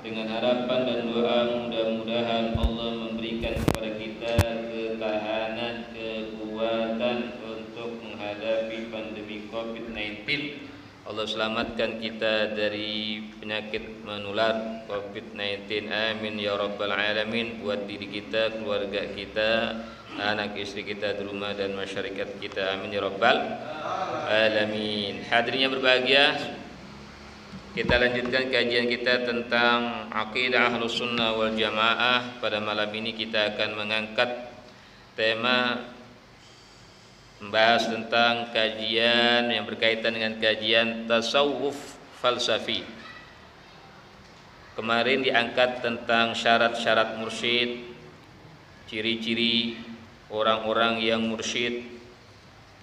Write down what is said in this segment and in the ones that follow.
dengan harapan dan doa mudah-mudahan Allah memberikan kepada kita ketahanan, kekuatan untuk menghadapi pandemi COVID-19. Allah selamatkan kita dari penyakit menular COVID-19. Amin ya rabbal alamin. Buat diri kita, keluarga kita, anak istri kita di rumah dan masyarakat kita. Amin ya rabbal alamin. Hadirin yang berbahagia, kita lanjutkan kajian kita tentang akidah Ahlus Sunnah wal Jamaah. Pada malam ini kita akan mengangkat tema membahas tentang kajian yang berkaitan dengan kajian tasawuf falsafi. Kemarin diangkat tentang syarat-syarat mursyid, ciri-ciri orang-orang yang mursyid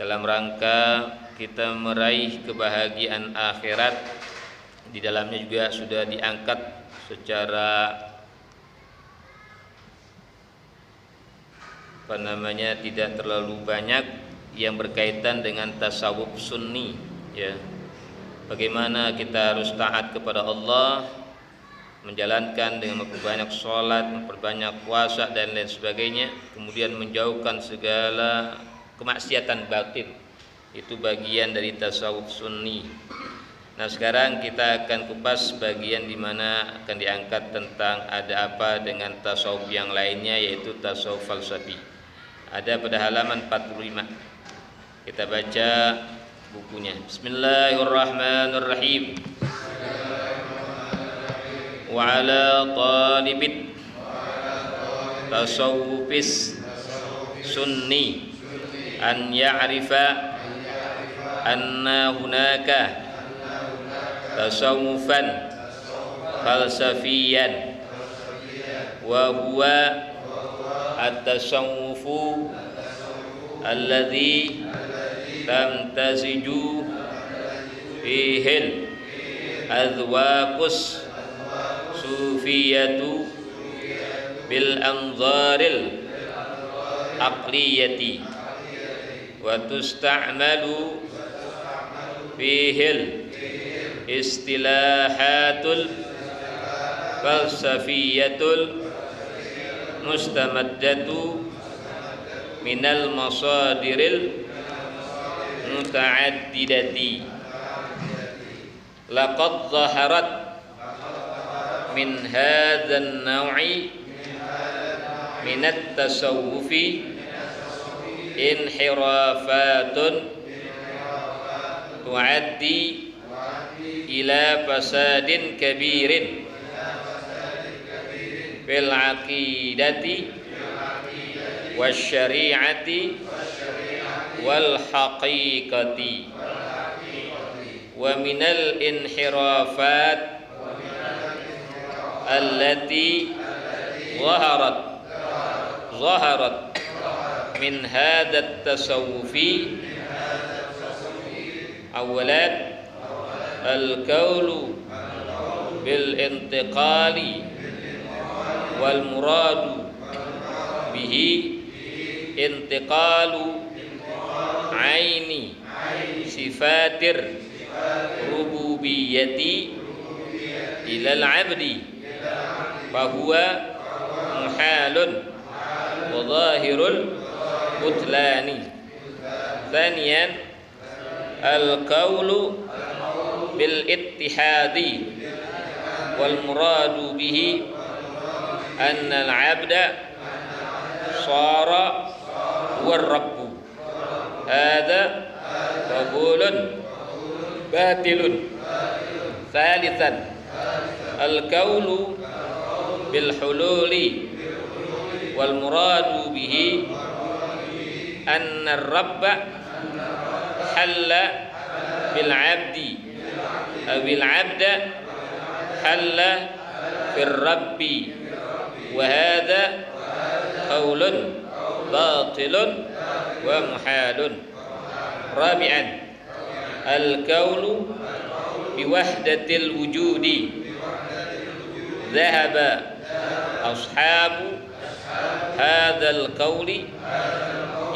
dalam rangka kita meraih kebahagiaan akhirat. Di dalamnya juga sudah diangkat secara tidak terlalu banyak yang berkaitan dengan tasawuf sunni, ya. Bagaimana kita harus taat kepada Allah, menjalankan dengan memperbanyak sholat, memperbanyak puasa dan lain sebagainya, kemudian menjauhkan segala kemaksiatan batin. Itu bagian dari tasawuf sunni. Nah, sekarang kita akan kupas bagian di mana akan diangkat tentang ada apa dengan tasawuf yang lainnya, yaitu tasawuf falsafi. Ada pada halaman 45. Kita baca bukunya. Bismillahirrahmanirrahim. Wa ala talibit tasawufis sunni an ya'rifa anna hunaka tasawufan falsafiyan wa huwa at-tasawwufu alladhi tamtaziju fihil adwaqus sufiyatu bil anzaril aqliyati wa tusta'malu fihil istilahatul falsafiyatul mustamaddatu minal masadiril muta'addidati. Laqad zaharat min hadzal naw'i minat tasawwufi inhirafatun tuaddi ila fasadin kabirin fil aqidati wasyari'ati wal haqiqati wa minal inhirafat allati zaharat min hadha at-tasawwufi awalan al-qawlu bil intiqali wal muradu bihi intiqalu aini sifatir rububiyyati ilal abdi fahuwa muhalun wa zahirul butlani. Thaniyan al-qawlu bil ittihadi wal muradu bihi anna al-abda sara huwa rabbu hadha qabulun batilun. Thalithan al-qawlu bil hululi wal muradu bihi anna ar-rabba halla bil abdi awil abda halla fir rabbi wa hadha qawlun batilun wa muhalun. Rabi'an al-qawlu bi wahdatil wujudi dhahaba ashabu hadzal qawli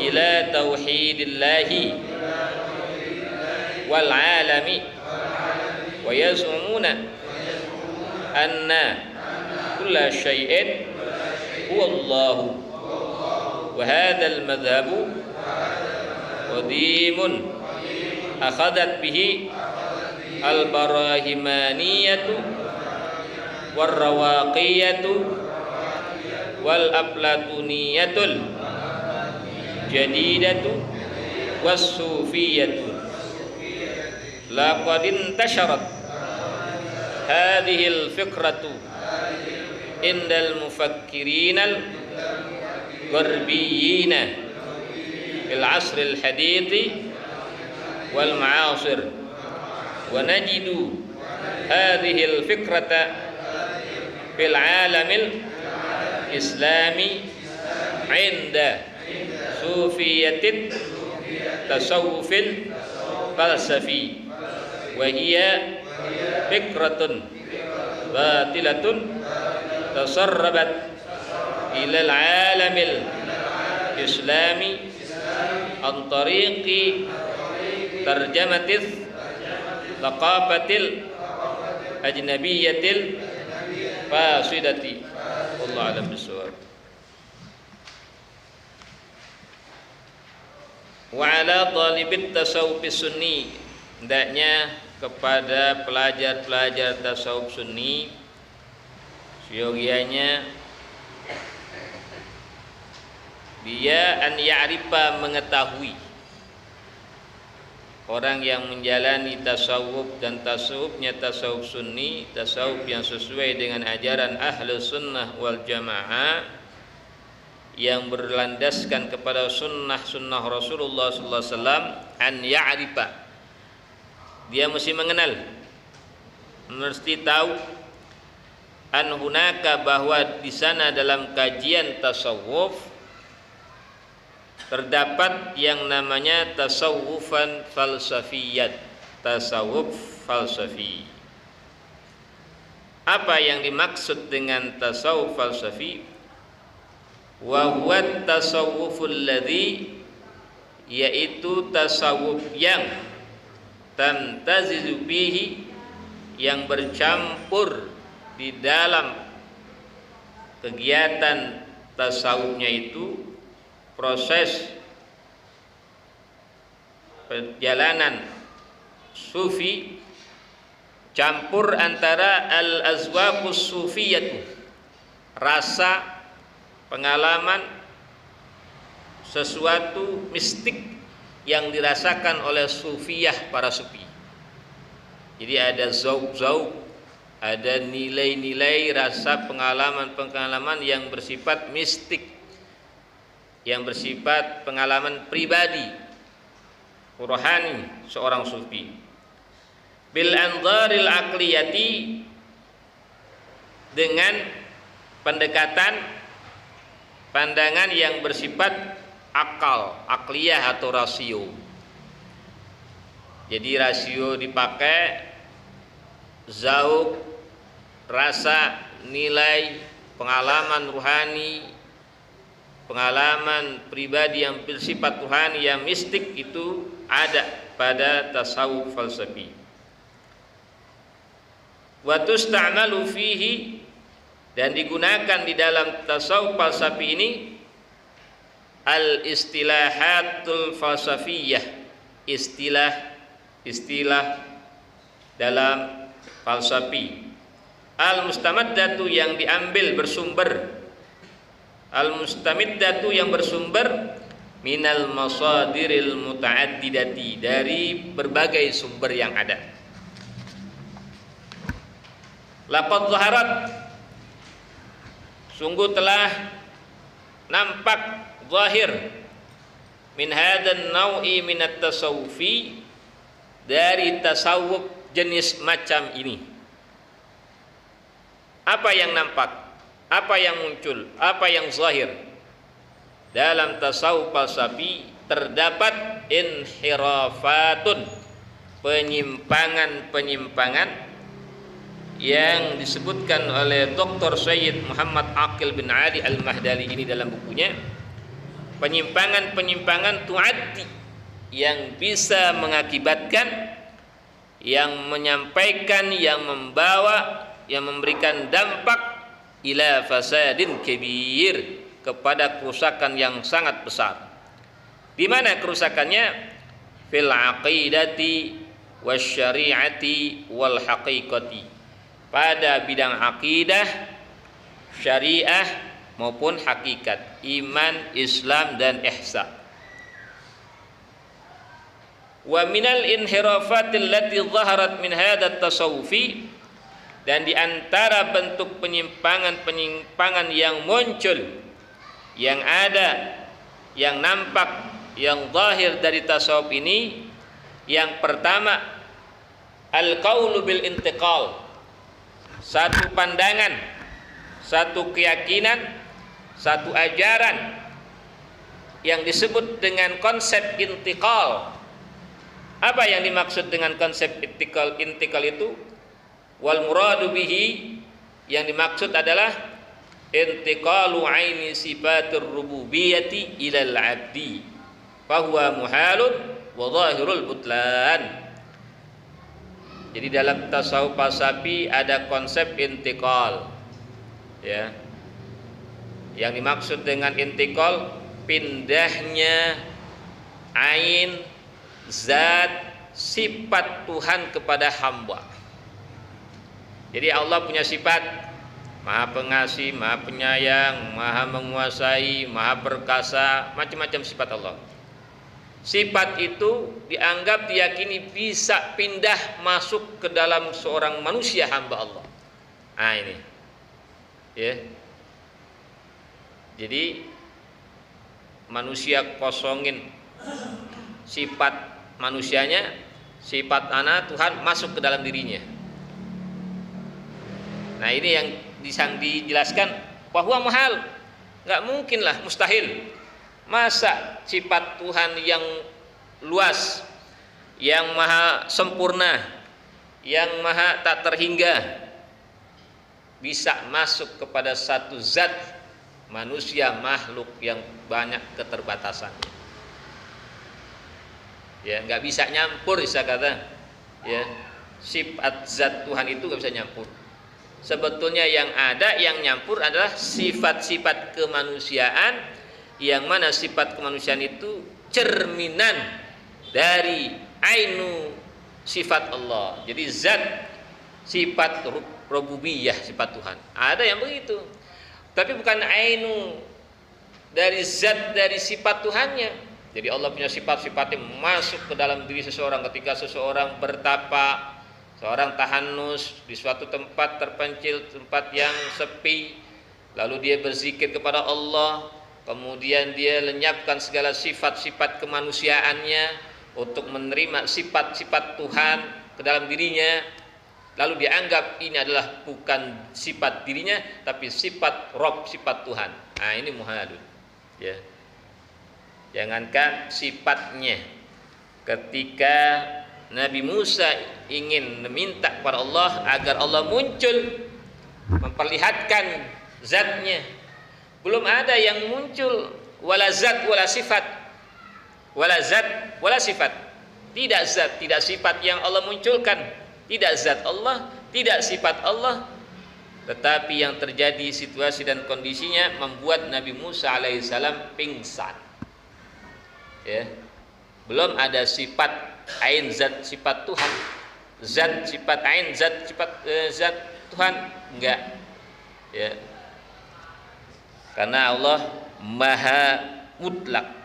ila tauhidillahi wal alami wa yaz'umuna anna kulla syai'in huwa Allahu wa hadzal madhhabu qadimun akhadat bihi al-barahimaniyatu war-rawaqiyatu wal-aflatuniyatul jadidatu was-sufiyatu. Laqad intasharat hadhihi al-fikratu indal mufakkirinal gharbiyyin fil 'asr al-hadithi wal ma'asir wa najidu hadhihi al-fikrata fil 'alamil islami 'inda sufiyatit tasawwufil falsafi wa hiya fikratun batilatun tasarrabat ila al-'alamil islami an tariqi tarjamatis thaqafatil ajnabiyyatil fasidati. Wallahu a'lam bishawab. Wa ala talibit tasawuf sunni, hendaknya kepada pelajar-pelajar tasawuf sunni siogianya dia an ya'rifa mengetahui. Orang yang menjalani tasawuf dan tasawufnya tasawuf sunni, tasawuf yang sesuai dengan ajaran ahlu sunnah wal jamaah, yang berlandaskan kepada sunnah Rasulullah SAW, an ya'rifa, dia mesti mengenal, mesti tahu, an hunaka, bahwa di sana dalam kajian tasawuf terdapat yang namanya tasawufan falsafiyat, tasawuf falsafi. Apa yang dimaksud dengan tasawuf falsafi? Wa huwa tasawwuful ladzi, yaitu tasawuf yang tamtazizu bihi, yang bercampur di dalam kegiatan tasawufnya itu proses perjalanan sufi, campur antara al-azwaqus sufiyatu, rasa, pengalaman, sesuatu mistik yang dirasakan oleh sufiyah para sufi. Jadi ada zauq-zauq, ada nilai-nilai rasa pengalaman-pengalaman yang bersifat mistik, yang bersifat pengalaman pribadi, rohani seorang sufi. Bil anzaril aqliyati, dengan pendekatan pandangan yang bersifat akal, akliyah atau rasio. Jadi rasio dipakai, zauq, rasa, nilai, pengalaman ruhani, pengalaman pribadi yang bersifat ruhani yang mistik itu ada pada tasawuf falsafi. Wa tusta'malu fihi, dan digunakan di dalam tasawuf falsafi ini al-istilahatul falsafiyah, istilah dalam falsafi, al-mustamaddatu yang diambil bersumber, al-mustamiddatu yang bersumber minal masadiril muta'addidati, dari berbagai sumber yang ada. Laqad zaharat, sungguh telah nampak zahir, min hadan nau'i minat tasawufi, dari tasawuf jenis macam ini. Apa yang nampak? Apa yang muncul? Apa yang zahir? Dalam tasawuf falsafi terdapat inhirafatun, penyimpangan-penyimpangan yang disebutkan oleh Dr. Sayyid Muhammad Aqil bin Ali Al-Mahdali ini dalam bukunya. Penyimpangan-penyimpangan tu'addi, yang bisa mengakibatkan, yang menyampaikan, yang membawa, yang memberikan dampak ila fasadin kabir, kepada kerusakan yang sangat besar. Di mana kerusakannya? Fil aqidati wasyari'ati wal haqiqati, pada bidang akidah, syariah maupun hakikat, iman, Islam dan ihsan. Wa minal inhirafatil lati zaharat min hadha tasawufi, dan di antara bentuk penyimpangan-penyimpangan yang muncul, yang ada, yang nampak, yang zahir dari tasawuf ini, yang pertama al-qaulu bil intiqal, satu pandangan, satu keyakinan, satu ajaran yang disebut dengan konsep intiqal. Apa yang dimaksud dengan konsep intiqal? Intiqal itu wal muradu bihi, yang dimaksud adalah intiqalu aini sifatir rububiyyati ilal abdi fahuwa muhalun wa zahirul butlan. Jadi dalam tasawuf falsafi ada konsep intiqal, ya. Yang dimaksud dengan intiqal, pindahnya ain, zat, sifat Tuhan kepada hamba. Jadi Allah punya sifat Maha Pengasih, Maha Penyayang, Maha Menguasai, Maha Perkasa, macam-macam sifat Allah. Sifat itu dianggap, diyakini bisa pindah masuk ke dalam seorang manusia hamba Allah. Nah ini, ya. Jadi manusia kosongin sifat manusianya, sifat ana Tuhan masuk ke dalam dirinya. Nah ini yang dijelaskan bahwa mahal, nggak mungkin lah, mustahil. Masa sifat Tuhan yang luas, yang maha sempurna, yang maha tak terhingga, bisa masuk kepada satu zat manusia, makhluk yang banyak keterbatasan. Ya, nggak bisa nyampur, bisa kata, ya, sifat zat Tuhan itu nggak bisa nyampur. Sebetulnya yang ada, yang nyampur adalah sifat-sifat kemanusiaan, yang mana sifat kemanusiaan itu cerminan dari ainu sifat Allah. Jadi zat, sifat rububiyah, sifat Tuhan. Ada yang begitu. Tapi bukan ainu dari zat, dari sifat Tuhannya. Jadi Allah punya sifat-sifat yang masuk ke dalam diri seseorang ketika seseorang bertapa, seorang tahanus di suatu tempat terpencil, tempat yang sepi, lalu dia berzikir kepada Allah, kemudian dia lenyapkan segala sifat-sifat kemanusiaannya untuk menerima sifat-sifat Tuhan ke dalam dirinya, lalu dianggap ini adalah bukan sifat dirinya tapi sifat Rabb, sifat Tuhan. Nah, ini muhalun. Ya. Jangankan sifatnya, ketika Nabi Musa ingin meminta kepada Allah agar Allah muncul memperlihatkan zatnya, belum ada yang muncul wala zat wala sifat, wala zat wala sifat, tidak zat, tidak sifat yang Allah munculkan, tidak zat Allah, tidak sifat Allah, tetapi yang terjadi situasi dan kondisinya membuat Nabi Musa alaihissalam pingsan. Ya, belum ada sifat ain zat sifat Tuhan, zat sifat ain zat sifat zat Tuhan, enggak. Ya, karena Allah maha mutlak.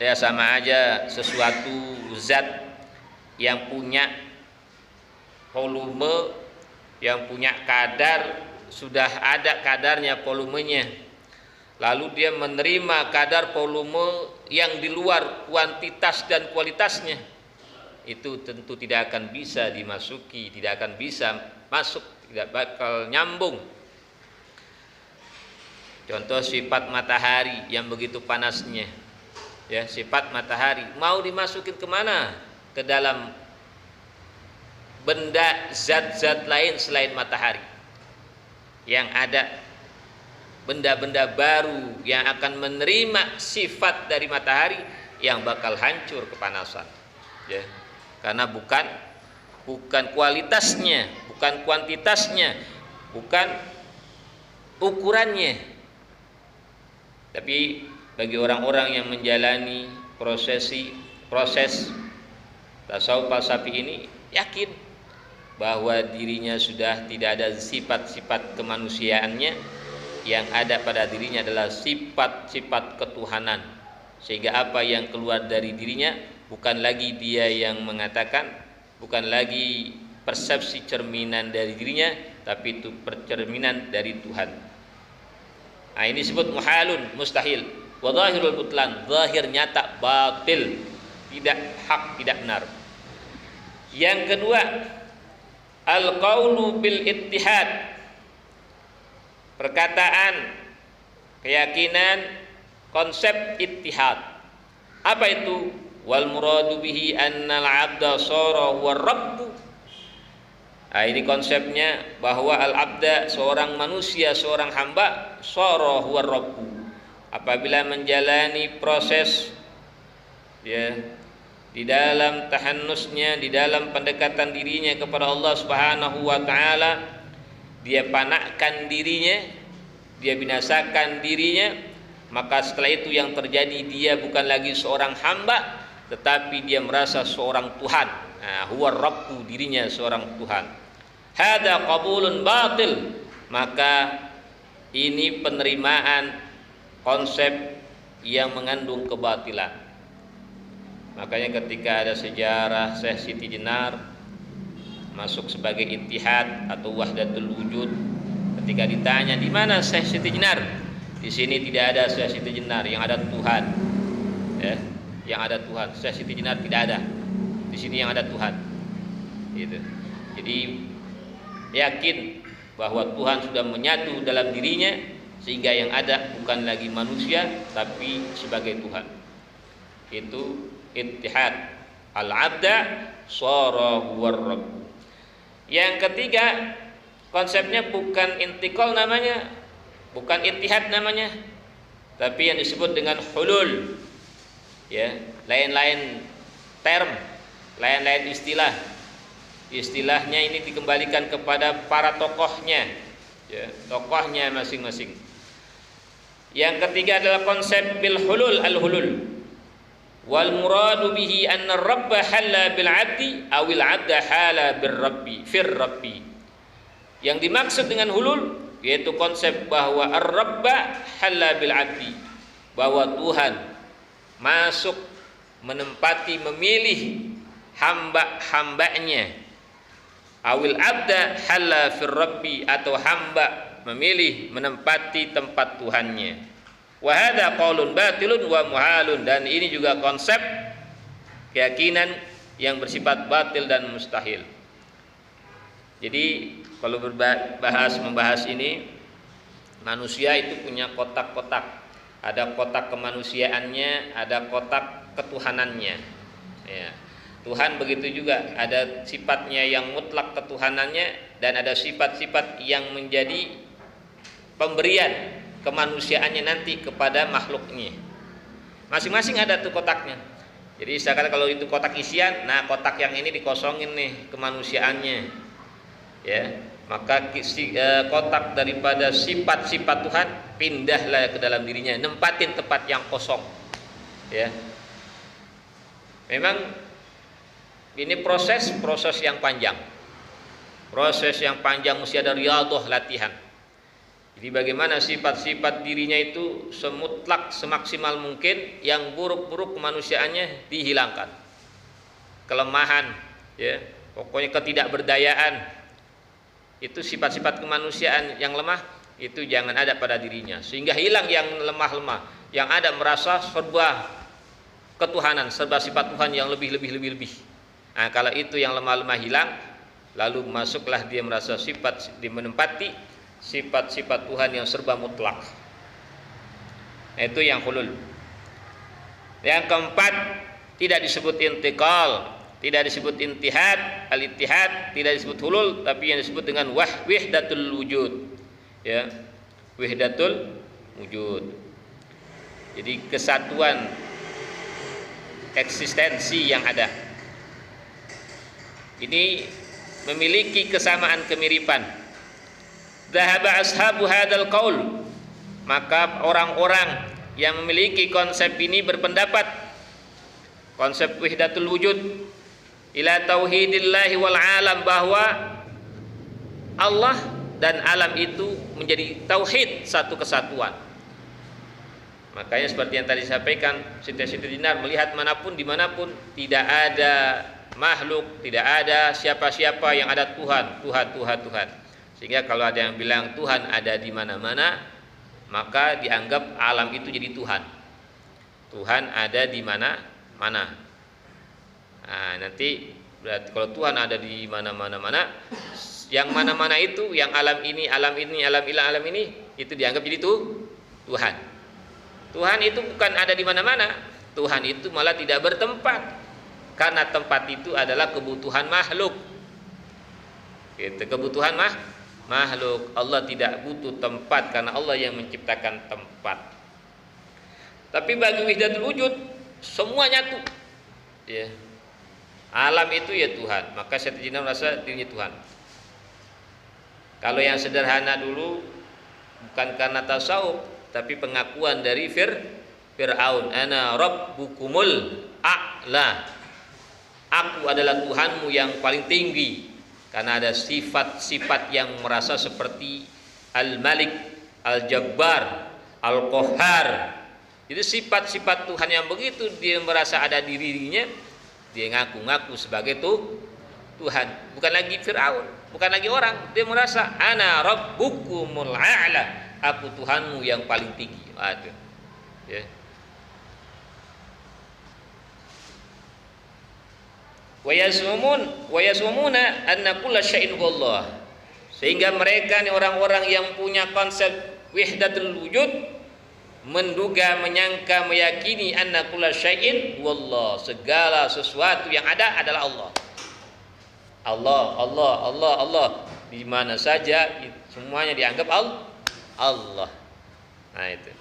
Ya, sama aja sesuatu zat yang punya volume, yang punya kadar, sudah ada kadarnya, volumenya, lalu dia menerima kadar volume yang di luar kuantitas dan kualitasnya, itu tentu tidak akan bisa dimasuki, tidak akan bisa masuk, tidak bakal nyambung. Contoh sifat matahari yang begitu panasnya, ya, sifat matahari mau dimasukin kemana? Ke dalam benda zat-zat lain selain matahari. Yang ada benda-benda baru yang akan menerima sifat dari matahari yang bakal hancur kepanasan. Ya, karena bukan kualitasnya, bukan kuantitasnya, bukan ukurannya. Tapi bagi orang-orang yang menjalani proses tasawuf falsafi ini, yakin bahwa dirinya sudah tidak ada sifat-sifat kemanusiaannya, yang ada pada dirinya adalah sifat-sifat ketuhanan, sehingga apa yang keluar dari dirinya bukan lagi dia yang mengatakan, bukan lagi persepsi cerminan dari dirinya, tapi itu percerminan dari Tuhan. Nah, ini disebut muhalun, mustahil. Wa zahirul butlan, zahir nyata batil, tidak hak, tidak benar. Yang kedua, al-qaulu bil ittihad, perkataan, keyakinan, konsep ittihad. Apa itu? Wal muradu bihi annal abda shara huwa rabbu. Nah, ini konsepnya bahwa al-abda, seorang manusia, seorang hamba, shara huwa rabbu, apabila menjalani proses, ya, di dalam tahannusnya, di dalam pendekatan dirinya kepada Allah Subhanahu wa taala, dia panakkan dirinya, dia binasakan dirinya, maka setelah itu yang terjadi, dia bukan lagi seorang hamba, tetapi dia merasa seorang Tuhan. Nah, huwa rabbu, dirinya seorang Tuhan. Hada qabulun batil, maka ini penerimaan konsep yang mengandung kebatilan. Makanya ketika ada sejarah Syekh Siti Jenar masuk sebagai ittihad atau wahdatul wujud, ketika ditanya di mana Syekh Siti Jenar, di sini tidak ada Syekh Siti Jenar, yang ada Tuhan. Ya, yang ada Tuhan. Syekh Siti Jenar tidak ada. Di sini yang ada Tuhan. Gitu. Jadi yakin bahwa Tuhan sudah menyatu dalam dirinya, sehingga yang ada bukan lagi manusia tapi sebagai Tuhan. Itu ittihad. Al-abda shara huwa rabb. Yang ketiga, konsepnya bukan intikal namanya, bukan ittihad namanya, tapi yang disebut dengan hulul. Ya, lain-lain term, lain-lain istilah. Istilahnya ini dikembalikan kepada para tokohnya, ya, tokohnya masing-masing. Yang ketiga adalah konsep bil hulul, al-hulul. Wal muradu bihi anna rabba halla bil abdi awil abda hala bir rabbi fir rabbi. Yang dimaksud dengan hulul yaitu konsep bahwa ar-rabba halla bil abdi, bahwa Tuhan masuk menempati, memilih hamba-hambanya. Awil abda halla fir rabbi, atau hamba memilih menempati tempat Tuhannya. Wa hadza qaulun batilun wa muhalun, dan ini juga konsep keyakinan yang bersifat batil dan mustahil. Jadi kalau membahas ini, manusia itu punya kotak-kotak. Ada kotak kemanusiaannya, ada kotak ketuhanannya. Ya. Tuhan begitu juga, ada sifatnya yang mutlak ketuhanannya, dan ada sifat-sifat yang menjadi pemberian kemanusiaannya nanti kepada makhluknya. Masing-masing ada tuh kotaknya. Jadi misalkan kalau itu kotak isian, nah kotak yang ini dikosongin nih kemanusiaannya. Ya, maka kotak daripada sifat-sifat Tuhan pindahlah ke dalam dirinya, nempatin tempat yang kosong. Ya. Memang ini proses yang panjang. Proses yang panjang, mesti ada riyadhah, latihan. Jadi bagaimana sifat-sifat dirinya itu semutlak, semaksimal mungkin, yang buruk-buruk kemanusiaannya dihilangkan. Kelemahan, ya, pokoknya ketidakberdayaan, itu sifat-sifat kemanusiaan yang lemah itu jangan ada pada dirinya, sehingga hilang yang lemah-lemah, yang ada merasa serba ketuhanan, serba sifat Tuhan yang lebih. Nah, kalau itu yang lemah-lemah hilang, lalu masuklah dia merasa menempati sifat-sifat Tuhan yang serba mutlak. Itu yang hulul. Yang keempat, tidak disebut intiqal, tidak disebut intihad, al-ittihad, tidak disebut hulul, tapi yang disebut dengan wahdatul wujud. Ya, wahdatul wujud. Jadi kesatuan eksistensi yang ada. Ini memiliki kesamaan kemiripan. Dhahaba ashabu hadzal qaul, maka orang-orang yang memiliki konsep ini berpendapat, konsep wahdatul wujud, ila tauhidillahi wal alam, bahwa Allah dan alam itu menjadi tauhid, satu kesatuan. Makanya seperti yang tadi disampaikan, Siti Dinar melihat manapun, dimanapun, tidak ada makhluk, tidak ada siapa-siapa, yang ada Tuhan. Sehingga kalau ada yang bilang Tuhan ada di mana-mana, maka dianggap alam itu jadi Tuhan. Tuhan ada di mana-mana. Nah, nanti berarti kalau Tuhan ada di mana-mana, yang mana-mana itu, yang alam ini, itu dianggap jadi Tuhan. Tuhan itu bukan ada di mana-mana. Tuhan itu malah tidak bertempat. Karena tempat itu adalah kebutuhan makhluk. Itu kebutuhan makhluk. Allah tidak butuh tempat karena Allah yang menciptakan tempat. Tapi bagi wahdatul wujud semua nyatu. Ya. Alam itu ya Tuhan. Maka Siti Jinah merasa dirinya Tuhan. Kalau yang sederhana dulu bukan karena tasawuf, tapi pengakuan dari Fir'aun, ana rabbukumul a'la. Aku adalah Tuhanmu yang paling tinggi. Karena ada sifat-sifat yang merasa seperti Al-Malik, Al-Jabbar, Al-Qahhar. Jadi sifat-sifat Tuhan yang begitu dia merasa ada dirinya, dia ngaku-ngaku sebagai Tuhan. Bukan lagi Fir'aun, bukan lagi orang. Dia merasa ana rabbukumul a'la, aku Tuhanmu yang paling tinggi. Aduh. Ya. Wa yasumuna anna kulla syai'in wallah. Sehingga mereka nih orang-orang yang punya konsep wahdatul wujud menduga, menyangka, meyakini anna kulla syai'in wallah, segala sesuatu yang ada adalah Allah. Allah di mana saja semuanya dianggap Allah. Nah itu.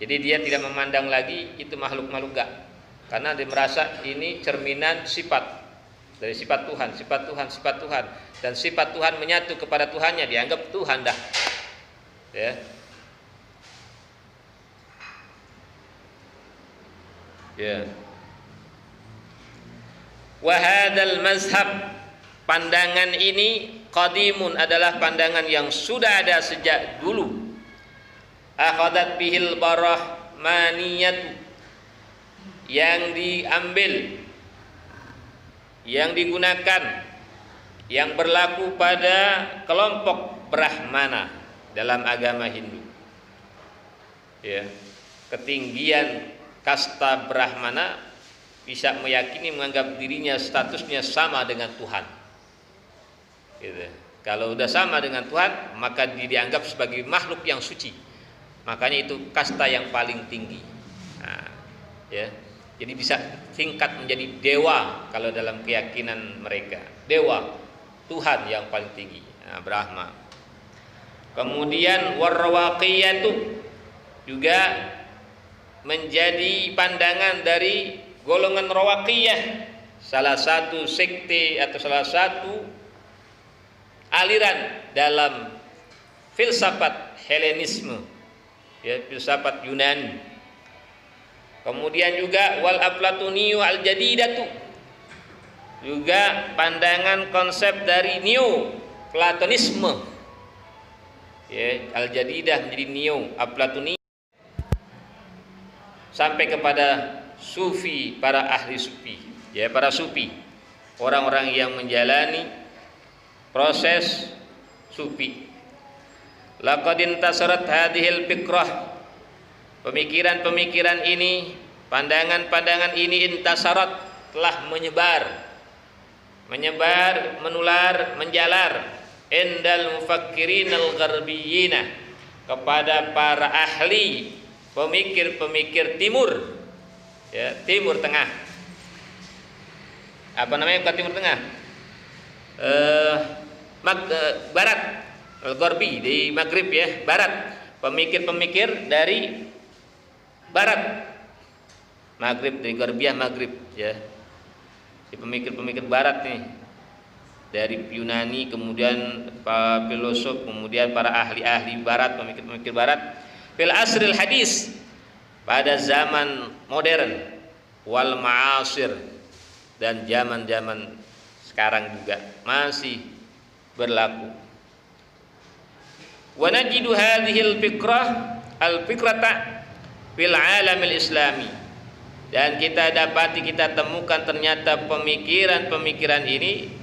Jadi dia tidak memandang lagi itu makhluk-makhluk enggak. Karena dia merasa ini cerminan sifat dari sifat Tuhan, dan sifat Tuhan menyatu kepada Tuhannya, dianggap Tuhan dah. Ya. Ya. Wa hadzal mazhab, pandangan ini qadimun, adalah pandangan yang sudah ada sejak dulu. Akhadat bihil barahmaniyatu, yang diambil, yang digunakan, yang berlaku pada kelompok Brahmana dalam agama Hindu. Ya, ketinggian kasta Brahmana bisa meyakini menganggap dirinya statusnya sama dengan Tuhan. Gitu. Kalau udah sama dengan Tuhan, maka dianggap sebagai makhluk yang suci. Makanya itu kasta yang paling tinggi. Nah, ya. Jadi bisa tingkat menjadi dewa kalau dalam keyakinan mereka. Dewa, Tuhan yang paling tinggi, nah, Brahma. Kemudian warrawaqiyatu juga menjadi pandangan dari golongan rawaqiyah, salah satu sekte atau salah satu aliran dalam filsafat Helenisme, ya, filsafat Yunani. Kemudian juga wal aflatuniyu al jadidatu, juga pandangan konsep dari neo-platonisme, ya, al-jadidah menjadi neo-aplatoni, sampai kepada sufi, para ahli sufi, ya, para sufi, orang-orang yang menjalani proses sufi. Laqad intasarat hadhil fikrah, pemikiran-pemikiran ini, pandangan-pandangan ini intasarat, telah menyebar, menular, menjalar endal mufakkirin al-gharbiyina, kepada para ahli pemikir-pemikir timur, ya, timur tengah. Apa namanya bukan timur tengah? Barat, al-gharbi di Maghrib, ya, barat. Pemikir-pemikir dari barat. Maghrib dari Gharbiyah, Maghrib, ya. Di pemikir-pemikir barat nih, dari Yunani, kemudian para filosof, kemudian para ahli-ahli barat, pemikir-pemikir barat, fil asril hadis, pada zaman modern, wal ma'asir, dan zaman-zaman sekarang juga masih berlaku. Wa najidu hadhil fikrah al-fikrata fil alamil islami, dan kita dapati, kita temukan ternyata pemikiran-pemikiran ini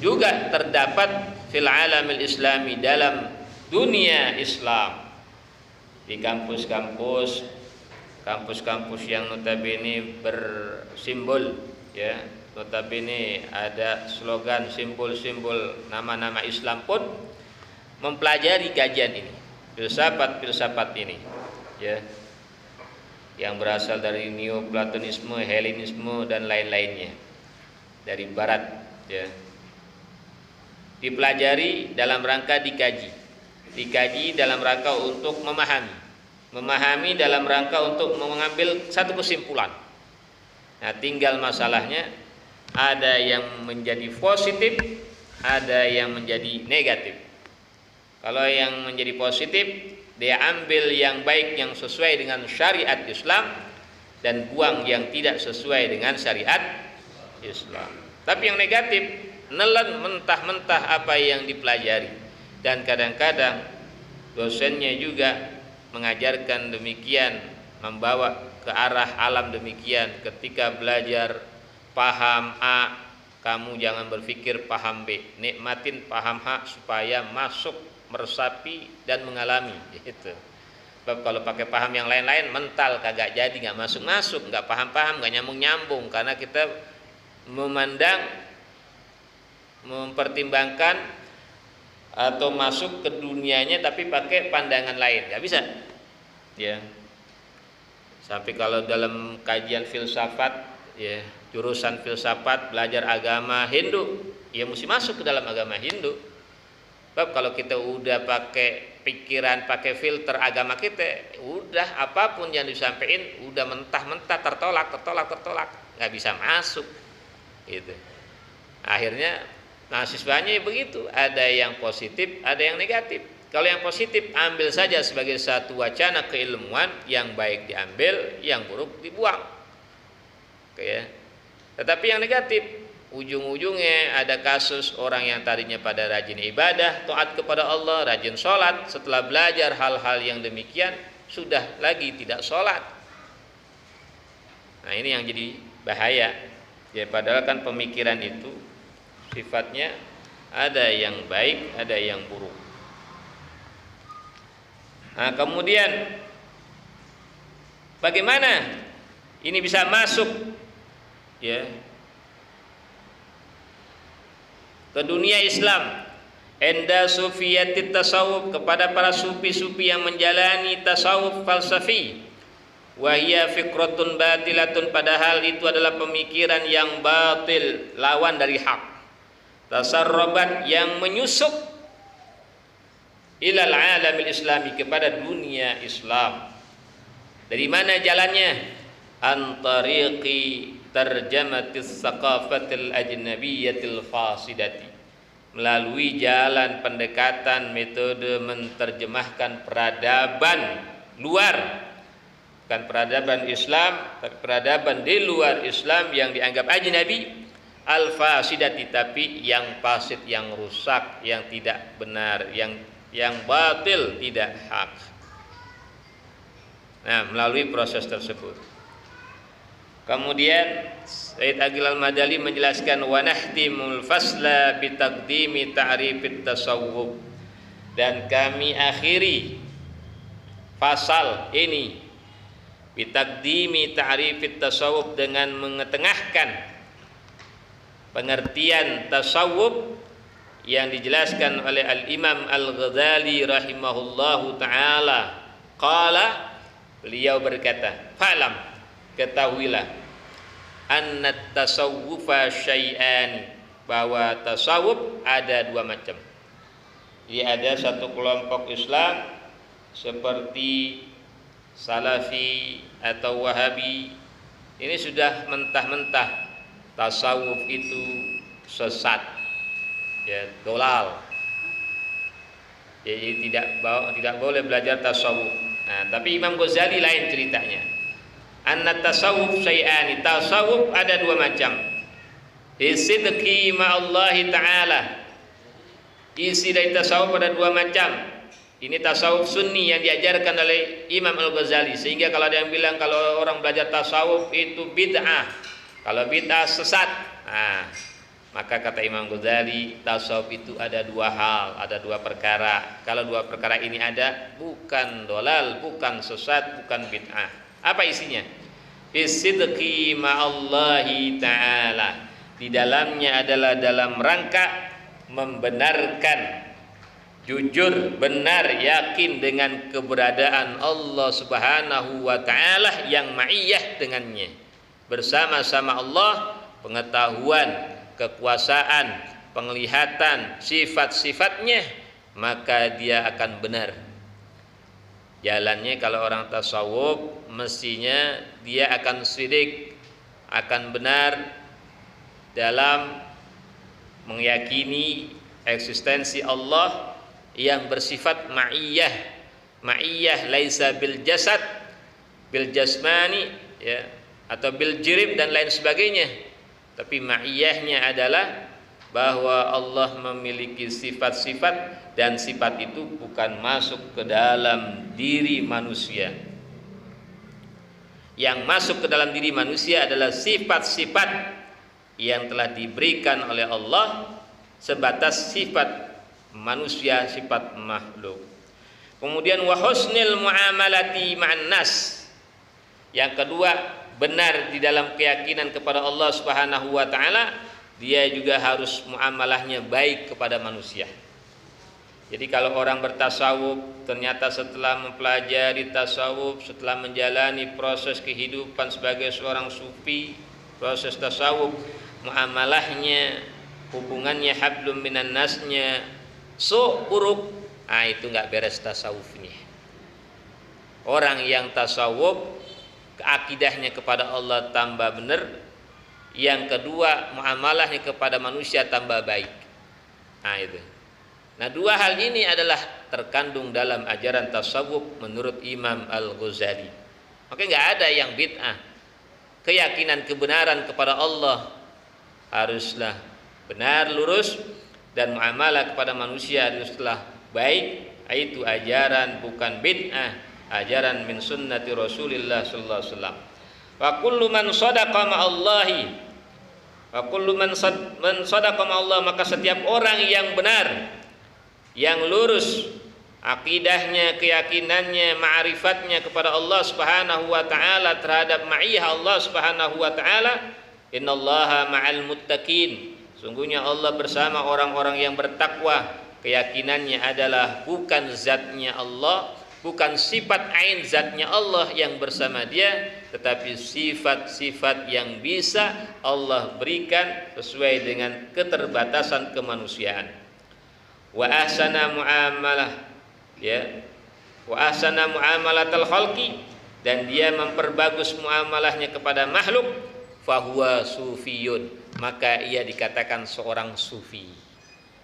juga terdapat fil alamil islami, dalam dunia Islam, di kampus-kampus yang notabene bersimbol, ya, notabene ada slogan, simbol-simbol nama-nama Islam pun mempelajari kajian ini, filsafat ini, ya, yang berasal dari Neoplatonisme, Helenisme, dan lain-lainnya dari barat, ya, dipelajari dalam rangka dikaji dalam rangka untuk memahami dalam rangka untuk mengambil satu kesimpulan. Nah, tinggal masalahnya ada yang menjadi positif, ada yang menjadi negatif. Kalau yang menjadi positif, dia ambil yang baik yang sesuai dengan syariat Islam dan buang yang tidak sesuai dengan syariat Islam. Tapi yang negatif, nelen mentah-mentah apa yang dipelajari, dan kadang-kadang dosennya juga mengajarkan demikian, membawa ke arah alam demikian. Ketika belajar paham A, kamu jangan berpikir paham B, nikmatin paham A supaya masuk, meresapi, dan mengalami, gitu. Sebab kalau pakai paham yang lain-lain mental, kagak jadi, nggak masuk-masuk, nggak paham-paham, nggak nyambung-nyambung, karena kita mempertimbangkan atau masuk ke dunianya tapi pakai pandangan lain, nggak bisa, ya. Sampai kalau dalam kajian filsafat, ya, jurusan filsafat, belajar agama Hindu, ya mesti masuk ke dalam agama Hindu. Sebab kalau kita udah pakai pikiran, pakai filter agama kita, udah apapun yang disampaikan udah mentah-mentah, tertolak, nggak bisa masuk, gitu. Akhirnya mahasiswanya begitu, ada yang positif, ada yang negatif. Kalau yang positif ambil saja sebagai satu wacana keilmuan, yang baik diambil, yang buruk dibuang. Oke, ya. Tetapi yang negatif, ujung-ujungnya ada kasus orang yang tadinya pada rajin ibadah, taat kepada Allah, rajin sholat, setelah belajar hal-hal yang demikian sudah lagi tidak sholat. Nah, ini yang jadi bahaya. Ya, padahal kan pemikiran itu sifatnya ada yang baik, ada yang buruk. Nah, kemudian bagaimana ini bisa masuk ya ke dunia Islam? Enda sufiyatit tasawuf, kepada para sufi-sufi yang menjalani tasawuf falsafi. Wahia fikratun batilatun, padahal itu adalah pemikiran yang batil, lawan dari hak. Tasarrabat, yang menyusup ilal alamil islami, kepada dunia Islam. Dari mana jalannya? Antariqi tarjamatis saqafatil ajnabiyyatil fasidati, melalui jalan pendekatan metode menerjemahkan peradaban luar, bukan peradaban Islam tapi peradaban di luar Islam yang dianggap ajnabi, al-fasidati, tapi yang fasid, yang rusak, yang tidak benar, yang batil, tidak hak. Nah, melalui proses tersebut. Kemudian Said Aqil Al-Madali menjelaskan, wa nahtimul fasla bi taqdimi ta'rifit tasawuf, dan kami akhiri fasal ini bi taqdimi ta'rifit tasawuf, dengan mengetengahkan pengertian tasawuf yang dijelaskan oleh Al-Imam Al-Ghazali rahimahullahu taala. Qala, beliau berkata, falam, ketahuilah, annat tasawwufa syai'ani, bahwa tasawuf ada dua macam. Jadi ada satu kelompok Islam seperti Salafi atau Wahabi, ini sudah mentah-mentah tasawuf itu sesat, ya, dolal. Jadi tidak boleh belajar tasawuf. Nah, tapi Imam Ghazali lain ceritanya. Anna tasawuf syai'ani, tasawuf ada dua macam. Isidqi ma'allahi ta'ala, isi dari tasawuf ada dua macam. Ini tasawuf sunni yang diajarkan oleh Imam Al-Ghazali, sehingga kalau ada yang bilang kalau orang belajar tasawuf itu bid'ah, kalau bid'ah sesat, nah, maka kata Imam Ghazali, tasawuf itu ada dua hal, ada dua perkara. Kalau dua perkara ini ada, bukan dolal, bukan sesat, bukan bid'ah. Apa isinya? Isidqi ma'allahi ta'ala, di dalamnya adalah dalam rangka membenarkan, jujur, benar, yakin dengan keberadaan Allah Subhanahu wa ta'ala yang ma'iyah dengannya, bersama-sama Allah, pengetahuan, kekuasaan, penglihatan, sifat-sifatnya, maka dia akan benar. Jalannya kalau orang tasawuf mestinya dia akan sidik, akan benar dalam meyakini eksistensi Allah yang bersifat ma'iyah. Ma'iyah laisa bil jasad, bil jasmani, ya, atau bil jirim dan lain sebagainya. Tapi ma'iyahnya adalah bahwa Allah memiliki sifat-sifat, dan sifat itu bukan masuk ke dalam diri manusia. Yang masuk ke dalam diri manusia adalah sifat-sifat yang telah diberikan oleh Allah sebatas sifat manusia, sifat makhluk. Kemudian wa husnil muamalati ma'an nas, yang kedua, benar di dalam keyakinan kepada Allah Subhanahu wa taala, dia juga harus muamalahnya baik kepada manusia. Jadi kalau orang bertasawuf, ternyata setelah mempelajari tasawuf, setelah menjalani proses kehidupan sebagai seorang sufi, proses tasawuf, muamalahnya, hubungannya hablum minan nasnya buruk, nah itu nggak beres tasawufnya. Orang yang tasawuf, akidahnya kepada Allah tambah benar. Yang kedua, muamalahnya kepada manusia tambah baik. Nah itu. Nah, dua hal ini adalah terkandung dalam ajaran tasawuf menurut Imam Al-Ghazali. Oke, nggak ada yang bid'ah. Keyakinan kebenaran kepada Allah haruslah benar, lurus, dan muamalah kepada manusia haruslah baik. Itu ajaran bukan bid'ah, ajaran min sunnati Rasulillah sallallahu alaihi wasallam. Wa kullu man shadaqa ma'allahi, wa kullu man shadaqa ma'allah, maka setiap orang yang benar, yang lurus akidahnya, keyakinannya, ma'rifatnya kepada Allah Subhanahu wa taala, terhadap ma'iyah Allah Subhanahu wa taala, innallaha ma'al muttaqin, sungguhnya Allah bersama orang-orang yang bertakwa. Keyakinannya adalah bukan zatnya Allah, bukan sifat ain zatnya Allah yang bersama dia, tetapi sifat-sifat yang bisa Allah berikan sesuai dengan keterbatasan kemanusiaan. Wa ahsana muamalah, ya, wa ahsana muamalatal khalqi, dan dia memperbagus muamalahnya kepada makhluk, fahuwa sufiyun, maka ia dikatakan seorang sufi.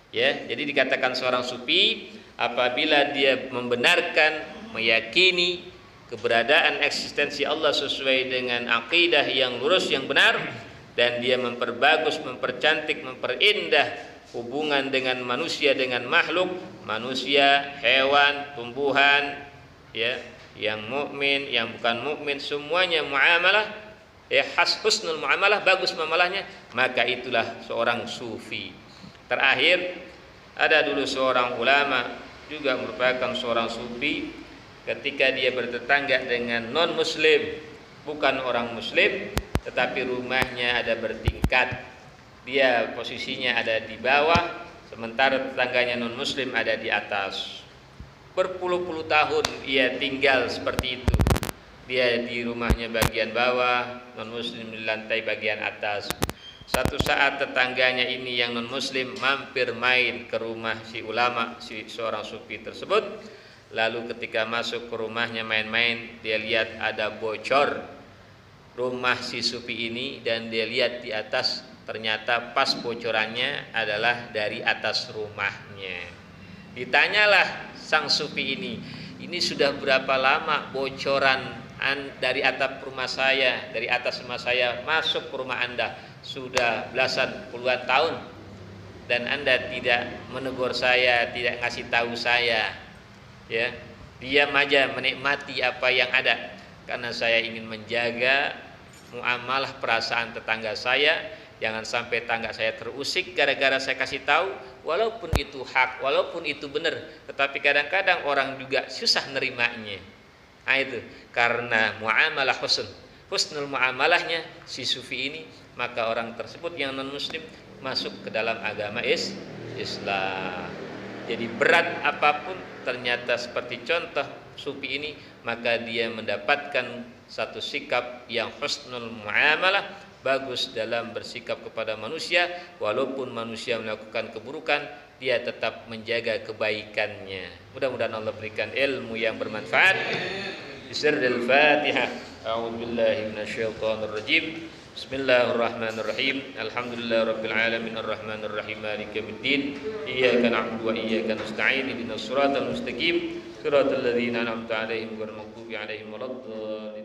Ya, jadi dikatakan seorang sufi apabila dia membenarkan, meyakini keberadaan eksistensi Allah sesuai dengan akidah yang lurus, yang benar, dan dia memperbagus, mempercantik, memperindah hubungan dengan manusia, dengan makhluk, manusia, hewan, tumbuhan, ya, yang mukmin, yang bukan mukmin, semuanya muamalah, ya, husnul muamalah, bagus muamalahnya, maka itulah seorang sufi. Terakhir, ada dulu seorang ulama juga merupakan seorang sufi, ketika dia bertetangga dengan non muslim, bukan orang muslim, tetapi rumahnya ada bertingkat, dia posisinya ada di bawah, sementara tetangganya non muslim ada di atas. Berpuluh-puluh tahun ia tinggal seperti itu, dia di rumahnya bagian bawah, non muslim di lantai bagian atas. Satu saat tetangganya ini yang non muslim mampir main ke rumah si ulama, si seorang sufi tersebut. Lalu ketika masuk ke rumahnya main-main, dia lihat ada bocor rumah si sufi ini, dan dia lihat di atas, ternyata pas bocorannya adalah dari atas rumahnya. Ditanyalah sang sufi ini sudah berapa lama bocoran dari atap rumah saya, dari atas rumah saya masuk ke rumah Anda? Sudah belasan puluhan tahun, dan Anda tidak menegur saya, tidak ngasih tahu saya, ya, diam aja menikmati apa yang ada, karena saya ingin menjaga muamalah perasaan tetangga saya, jangan sampai tetangga saya terusik gara-gara saya kasih tahu, walaupun itu hak, walaupun itu benar, tetapi kadang-kadang orang juga susah nerimanya. Nah itu karena muamalah husnul muamalahnya si sufi ini, maka orang tersebut yang non muslim masuk ke dalam agama Islam. Jadi berat apapun, ternyata seperti contoh sufi ini, maka dia mendapatkan satu sikap yang husnul muamalah, bagus dalam bersikap kepada manusia, walaupun manusia melakukan keburukan, dia tetap menjaga kebaikannya. Mudah-mudahan Allah berikan ilmu yang bermanfaat. Bismillahirrahmanirrahim. Fatihah. A'udzubillahi minasyaitonir rajim. Bismillahirrahmanirrahim. Alhamdulillahirabbil alamin arrahmanir rahim maliki yaumiddin. Iyyaka na'budu wa iyyaka nasta'in. Ihdinas siratal mustaqim. Siratal ladzina an'amta 'alaihim ghairil maghdubi 'alaihim waladdallin.